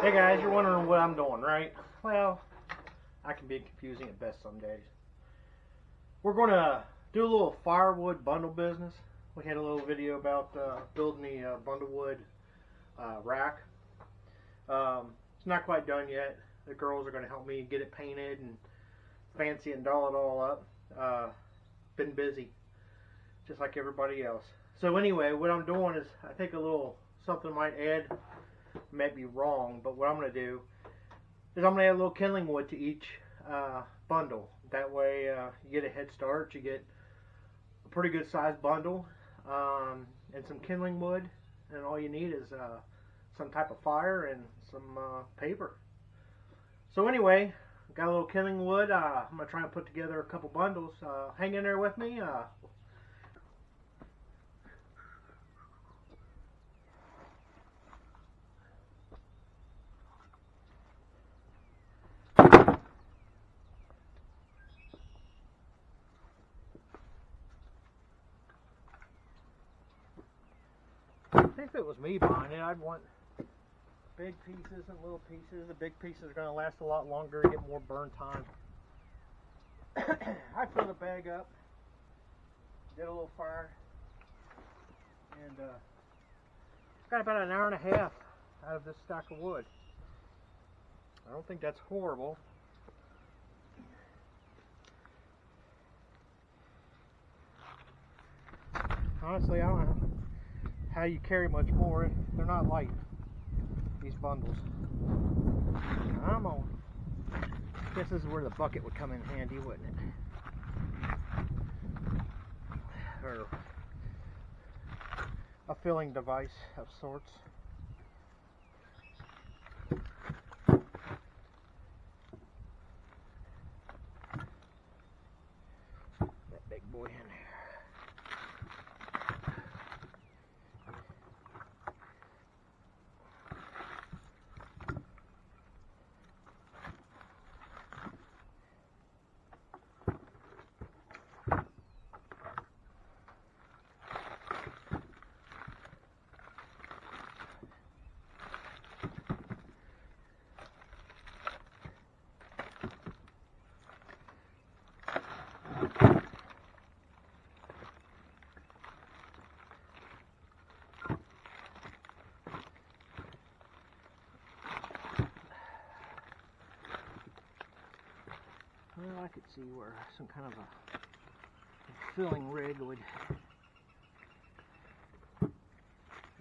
Hey guys, you're wondering what I'm doing, right? Well, I can be confusing at best some days. We're going to do a little firewood bundle business. We had a little video about building the bundlewood rack. It's not quite done yet. The girls are going to help me get it painted and fancy and doll it all up. Been busy, just like everybody else. So anyway, what I'm doing is I think a little something might add. Might be wrong, but what I'm going to do is I'm going to add a little kindling wood to each bundle. That way you get a head start. You get a pretty good sized bundle and some kindling wood, and all you need is some type of fire and some paper. So anyway, got a little kindling wood. I'm going to try and put together a couple bundles. Hang in there with me. I think if it was me buying it, I'd want big pieces and little pieces. The big pieces are going to last a lot longer and get more burn time. I filled the bag up, did a little fire, and got about an hour and a half out of this stack of wood. I don't think that's horrible. Honestly, I don't know how you carry much more. They're not light, these bundles. I'm on. This is where the bucket would come in handy, wouldn't it? Or a filling device of sorts. That big boy in there. Well, I could see where some kind of a filling rig would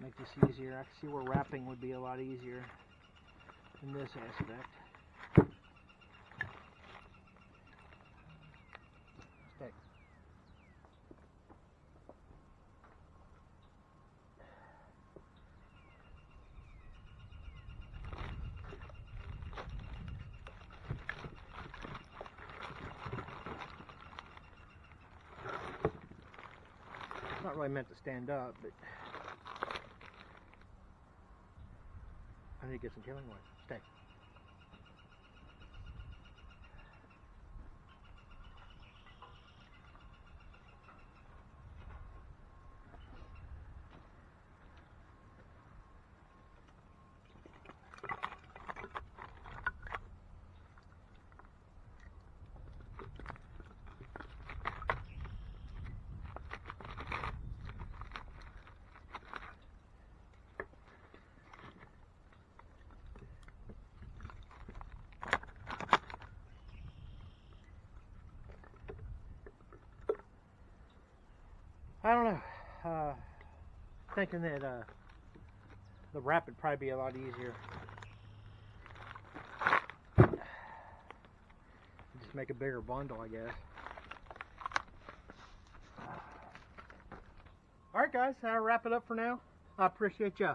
make this easier. I could see where wrapping would be a lot easier in this aspect. Stick. Not really meant to stand up, but I need to get some kindling wood. Stay. I don't know. Thinking that the wrap would probably be a lot easier. Just make a bigger bundle, I guess. Alright guys, I'll wrap it up for now. I appreciate you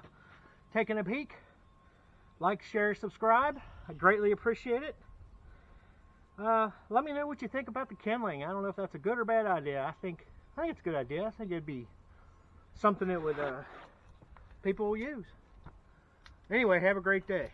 taking a peek. Like, share, subscribe. I greatly appreciate it. Let me know what you think about the kindling. I don't know if that's a good or bad idea. I think it's a good idea. I think it'd be something that would people will use. Anyway, have a great day.